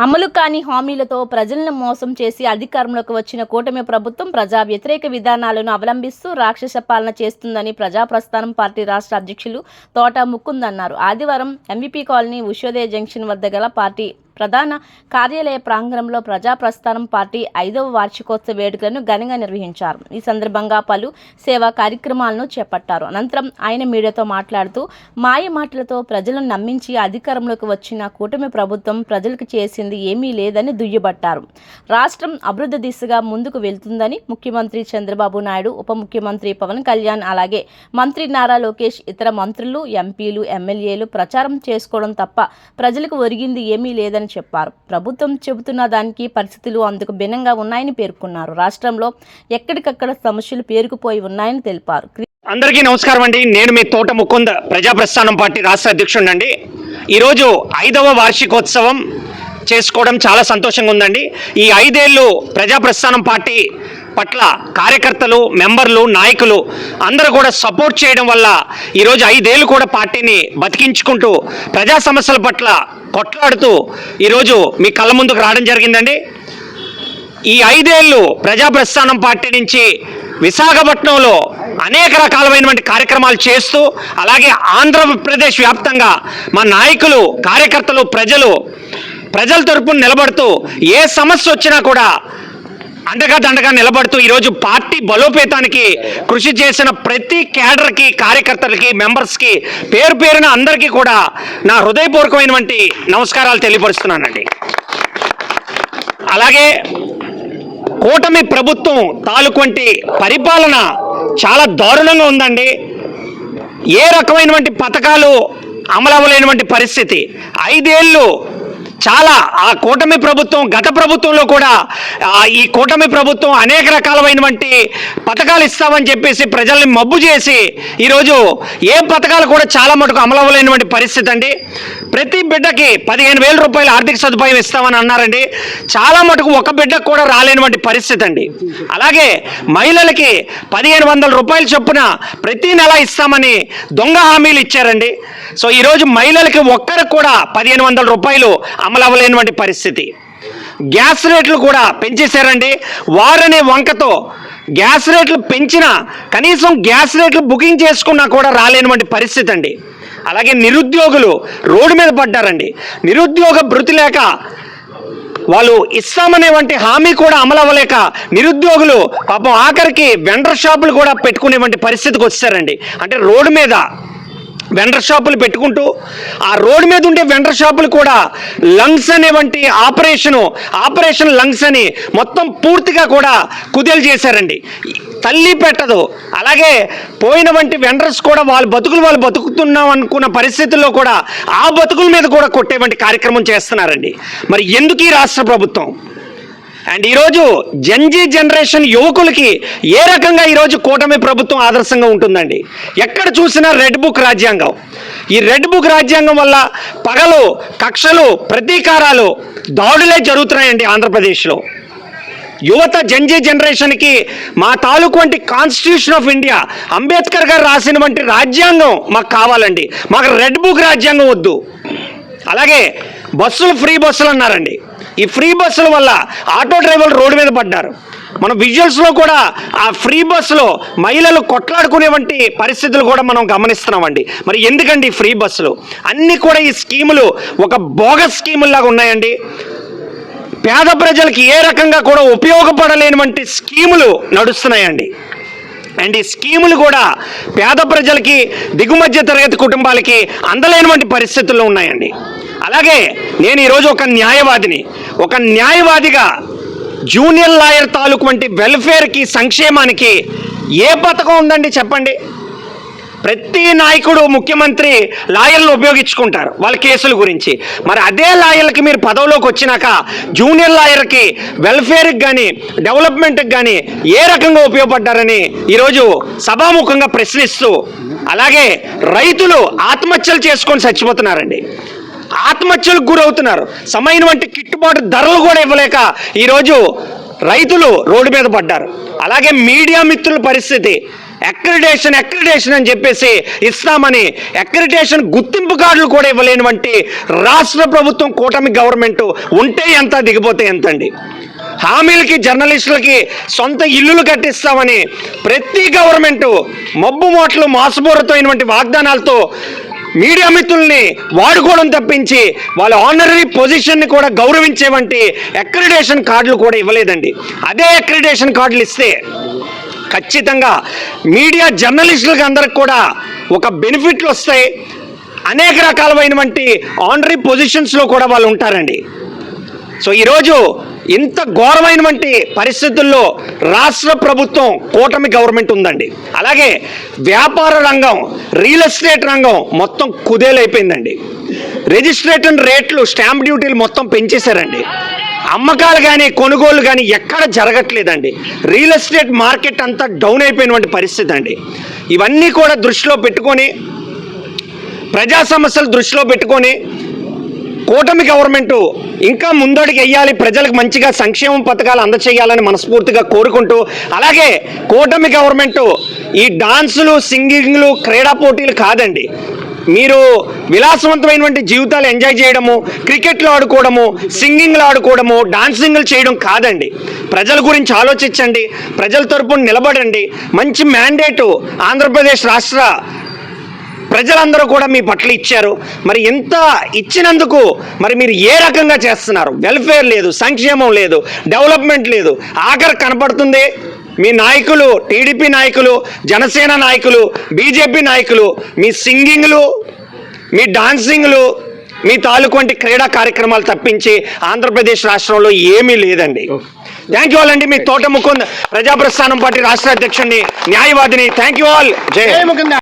అమలు కాని హామీలతో ప్రజలను మోసం చేసి అధికారంలోకి వచ్చిన కూటమి ప్రభుత్వం ప్రజా వ్యతిరేక విధానాలను అవలంబిస్తూ రాక్షస పాలన చేస్తుందని ప్రజాప్రస్థానం పార్టీ రాష్ట్ర అధ్యక్షులు తోట ముకుంద్ అన్నారు. ఆదివారం ఎంవీపీ కాలనీ ఉషోదయ జంక్షన్ వద్ద గల పార్టీ ప్రధాన కార్యాలయ ప్రాంగణంలో ప్రజాప్రస్థానం పార్టీ 5వ వార్షికోత్సవ వేడుకలను ఘనంగా నిర్వహించారు. ఈ సందర్భంగా పలు సేవా కార్యక్రమాలను చేపట్టారు. అనంతరం ఆయన మీడియాతో మాట్లాడుతూ మాయ మాటలతో ప్రజలను నమ్మించి అధికారంలోకి వచ్చిన కూటమి ప్రభుత్వం ప్రజలకు చేసింది ఏమీ లేదని దుయ్యబట్టారు. రాష్ట్రం అభివృద్ధి దిశగా ముందుకు వెళ్తుందని ముఖ్యమంత్రి చంద్రబాబు నాయుడు, ఉప ముఖ్యమంత్రి పవన్ కళ్యాణ్, అలాగే మంత్రి నారా లోకేష్, ఇతర మంత్రులు, ఎంపీలు, ఎమ్మెల్యేలు ప్రచారం చేసుకోవడం తప్ప ప్రజలకు ఒరిగింది ఏమీ లేదని చెప్పారు. ప్రభుత్వం చెబుతున్న దానికి పరిస్థితులు అందుకు భిన్నంగా ఉన్నాయని పేర్కొన్నారు. రాష్ట్రంలో ఎక్కడికక్కడ సమస్యలు పేరుకుపోయి ఉన్నాయని తెలిపారు. అందరికీ నమస్కారం అండి. నేను మీ తోట ముకుంద్, ప్రజాప్రస్థానం పార్టీ రాష్ట్ర అధ్యక్షుడు అండి. ఈరోజు 5వ వార్షికోత్సవం చేసుకోవడం చాలా సంతోషంగా ఉందండి. ఈ 5 ఏళ్ళు ప్రజాప్రస్థానం పార్టీ పట్ల కార్యకర్తలు, మెంబర్లు, నాయకులు అందరూ కూడా సపోర్ట్ చేయడం వల్ల ఈరోజు 5 ఏళ్ళు కూడా పార్టీని బతికించుకుంటూ ప్రజా సమస్యల పట్ల కొట్లాడుతూ ఈరోజు మీ కళ్ళ ముందుకు రావడం జరిగిందండి. ఈ 5 ఏళ్ళు ప్రజాప్రస్థానం పార్టీ నుంచి విశాఖపట్నంలో అనేక రకాలైనటువంటి కార్యక్రమాలు చేస్తూ, అలాగే ఆంధ్రప్రదేశ్ వ్యాప్తంగా మా నాయకులు, కార్యకర్తలు, ప్రజల తరపున నిలబడుతూ ఏ సమస్య వచ్చినా కూడా అండగా దండగా నిలబడుతూ ఈరోజు పార్టీ బలోపేతానికి కృషి చేసిన ప్రతి క్యాడర్కి, కార్యకర్తలకి, మెంబర్స్కి పేరు పేరున అందరికీ కూడా నా హృదయపూర్వకమైనటువంటి నమస్కారాలు తెలియపరుస్తున్నానండి. అలాగే కూటమి ప్రభుత్వం తాలూకు పరిపాలన చాలా దారుణంగా ఉందండి. ఏ రకమైనటువంటి పథకాలు అమలు అవ్వలేనటువంటి పరిస్థితి. 5 ఏళ్ళు చాలా ఆ కూటమి ప్రభుత్వం, గత ప్రభుత్వంలో కూడా ఈ కూటమి ప్రభుత్వం అనేక రకాలైనటువంటి పథకాలు ఇస్తామని చెప్పేసి ప్రజల్ని మబ్బు చేసి ఈరోజు ఏ పథకాలు కూడా చాలా మటుకు అమలవ్వలేనటువంటి పరిస్థితి అండి. ప్రతి బిడ్డకి 15,000 రూపాయల ఆర్థిక సదుపాయం ఇస్తామని అన్నారండి. చాలా మటుకు ఒక బిడ్డకు కూడా రాలేనటువంటి పరిస్థితి అండి. అలాగే మహిళలకి 1,500 రూపాయల చొప్పున ప్రతి నెల ఇస్తామని దొంగ హామీలు ఇచ్చారండి. సో ఈరోజు మహిళలకి ఒక్కరికి కూడా 1,500 రూపాయలు అమలు అవ్వలేనటువంటి పరిస్థితి. గ్యాస్ రేట్లు కూడా పెంచేశారండి. వారనే వంకతో గ్యాస్ రేట్లు పెంచినా కనీసం గ్యాస్ రేట్లు బుకింగ్ చేసుకున్నా కూడా రాలేనటువంటి పరిస్థితి అండి. అలాగే నిరుద్యోగులు రోడ్డు మీద పడ్డారండి. నిరుద్యోగ భృతి లేక వాళ్ళు ఇస్తామనేటువంటి హామీ కూడా అమలు అవ్వలేక నిరుద్యోగులు పాపం ఆఖరికి వెండర్ షాపులు కూడా పెట్టుకునేటువంటి పరిస్థితికి వచ్చారండి. అంటే రోడ్డు మీద వెండర్ షాపులు పెట్టుకుంటూ ఆ రోడ్డు మీద ఉండే వెండర్ షాపులు కూడా లంగ్స్ అనేవంటి ఆపరేషన్ లంగ్స్ అని మొత్తం పూర్తిగా కూడా కుదేలు చేశారండి. తల్లి పెట్టదు. అలాగే పోయిన వంటి వెండర్స్ కూడా వాళ్ళు బతుకుతున్నాం అనుకున్న పరిస్థితుల్లో కూడా ఆ బతుకుల మీద కూడా కొట్టేవంటి కార్యక్రమం చేస్తున్నారండి. మరి ఎందుకు ఈ రాష్ట్ర ప్రభుత్వం? అండ్ ఈరోజు జంజీ జనరేషన్ యువకులకి ఏ రకంగా ఈరోజు కూటమి ప్రభుత్వం ఆదర్శంగా ఉంటుందండి. ఎక్కడ చూసినా రెడ్ బుక్ రాజ్యాంగం. ఈ రెడ్ బుక్ రాజ్యాంగం వల్ల పగలు, కక్షలు, ప్రతీకారాలు, దాడులే జరుగుతున్నాయండి ఆంధ్రప్రదేశ్లో. యువత జంజీ జనరేషన్కి మా తాలూకు వంటి కాన్స్టిట్యూషన్ ఆఫ్ ఇండియా, అంబేద్కర్ గారు రాసిన వంటి రాజ్యాంగం మాకు కావాలండి. మాకు రెడ్ బుక్ రాజ్యాంగం వద్దు. అలాగే బస్సులు, ఫ్రీ బస్సులు అన్నారండి. ఈ ఫ్రీ బస్సుల వల్ల ఆటో డ్రైవర్లు రోడ్డు మీద పడ్డారు. మనం విజువల్స్లో కూడా ఆ ఫ్రీ బస్సులో మహిళలు కొట్లాడుకునే వంటి పరిస్థితులు కూడా మనం గమనిస్తున్నామండి. మరి ఎందుకండి ఈ ఫ్రీ బస్సులు? అన్నీ కూడా ఈ స్కీములు ఒక బోగస్ స్కీముల్లాగా ఉన్నాయండి. పేద ప్రజలకి ఏ రకంగా కూడా ఉపయోగపడలేనివంటి స్కీములు నడుస్తున్నాయండి. అండ్ ఈ స్కీములు కూడా పేద ప్రజలకి, దిగుమధ్య తరగతి కుటుంబాలకి అందలేనటువంటి పరిస్థితుల్లో ఉన్నాయండి. అలాగే నేను ఈరోజు ఒక న్యాయవాదిగా జూనియర్ లాయర్ తాలూకు వంటి వెల్ఫేర్కి, సంక్షేమానికి ఏ పథకం ఉందండి చెప్పండి? ప్రతి నాయకుడు, ముఖ్యమంత్రి లాయర్లను ఉపయోగించుకుంటారు వాళ్ళ కేసుల గురించి. మరి అదే లాయర్లకి మీరు పదవిలోకి వచ్చినాక జూనియర్ లాయర్కి వెల్ఫేర్కి కానీ, డెవలప్మెంట్కి కానీ ఏ రకంగా ఉపయోగపడ్డారని ఈరోజు సభాముఖంగా ప్రశ్నిస్తూ, అలాగే రైతులు ఆత్మహత్యలు చేసుకొని చచ్చిపోతున్నారండి. ఆత్మహత్యలకు గురవుతున్నారు. సరైన వంటి గిట్టుబాటు ధరలు కూడా ఇవ్వలేక ఈరోజు రైతులు రోడ్డు మీద పడ్డారు. అలాగే మీడియా మిత్రుల పరిస్థితి అక్రిడేషన్ అని చెప్పేసి ఇస్తామని అక్రిడేషన్ గుర్తింపు కార్డులు కూడా ఇవ్వలేనివంటి రాష్ట్ర ప్రభుత్వం కూటమి గవర్నమెంట్ ఉంటే ఎంత, దిగిపోతే ఎంత అండి. హామీలకి జర్నలిస్టులకి సొంత ఇల్లులు కట్టిస్తామని ప్రతి గవర్నమెంట్ మబ్బు మోట్లు మోసపూరితమైనటువంటి వాగ్దానాలతో మీడియా మిత్రుల్ని వాడుకోవడం తప్పించి వాళ్ళ ఆనరీ పొజిషన్ని కూడా గౌరవించేవంటి అక్రిడేషన్ కార్డులు కూడా ఇవ్వలేదండి. అదే అక్రిడేషన్ కార్డులు ఇస్తే ఖచ్చితంగా మీడియా జర్నలిస్టులకు అందరికి కూడా ఒక బెనిఫిట్లు వస్తాయి. అనేక రకాలైనటువంటి ఆనరీ పొజిషన్స్లో కూడా వాళ్ళు ఉంటారండి. సో ఈరోజు ఇంత ఘోరమైనటువంటి పరిస్థితుల్లో రాష్ట్ర ప్రభుత్వం కూటమి గవర్నమెంట్ ఉందండి. అలాగే వ్యాపార రంగం, రియల్ ఎస్టేట్ రంగం మొత్తం కుదేలైపోయిందండి. రిజిస్ట్రేషన్ రేట్లు, స్టాంప్ డ్యూటీలు మొత్తం పెంచేశారండి. అమ్మకాలు కానీ కొనుగోలు కానీ ఎక్కడ జరగట్లేదండి. రియల్ ఎస్టేట్ మార్కెట్ అంతా డౌన్ అయిపోయినటువంటి పరిస్థితి అండి. ఇవన్నీ కూడా దృష్టిలో పెట్టుకొని, ప్రజా సమస్యలు దృష్టిలో పెట్టుకొని కూటమి గవర్నమెంట్ ఇంకా ముందడుగు వెయ్యాలి, ప్రజలకు మంచిగా సంక్షేమ పథకాలు అందచేయాలని మనస్ఫూర్తిగా కోరుకుంటూ, అలాగే కూటమి గవర్నమెంట్ ఈ డాన్సులు, సింగింగ్లు, క్రీడా పోటీలు కాదండి. మీరు విలాసవంతమైనటువంటి జీవితాలు ఎంజాయ్ చేయడము, క్రికెట్లు ఆడుకోవడము, సింగింగ్లు ఆడుకోవడము, డాన్సింగ్లు చేయడం కాదండి. ప్రజల గురించి ఆలోచించండి, ప్రజల తరపున నిలబడండి. మంచి మ్యాండేటు ఆంధ్రప్రదేశ్ రాష్ట్ర ప్రజలందరూ కూడా మీ పట్ల ఇచ్చారు. మరి ఎంత ఇచ్చినందుకు మరి మీరు ఏ రకంగా చేస్తున్నారు? వెల్ఫేర్ లేదు, సంక్షేమం లేదు, డెవలప్మెంట్ లేదు. ఆఖరి కనపడుతుంది మీ నాయకులు, టీడీపీ నాయకులు, జనసేన నాయకులు, బీజేపీ నాయకులు మీ సింగింగ్లు, మీ డాన్సింగ్లు, మీ తాలూకు వంటి క్రీడా కార్యక్రమాలు తప్పించి ఆంధ్రప్రదేశ్ రాష్ట్రంలో ఏమీ లేదండి. థ్యాంక్ యూ ఆల్ అండి. మీ తోట ముకుంద్, ప్రజాప్రస్థానం పార్టీ రాష్ట్ర అధ్యక్షుడిని, న్యాయవాదిని. Thank you all. జై ముకుంద్.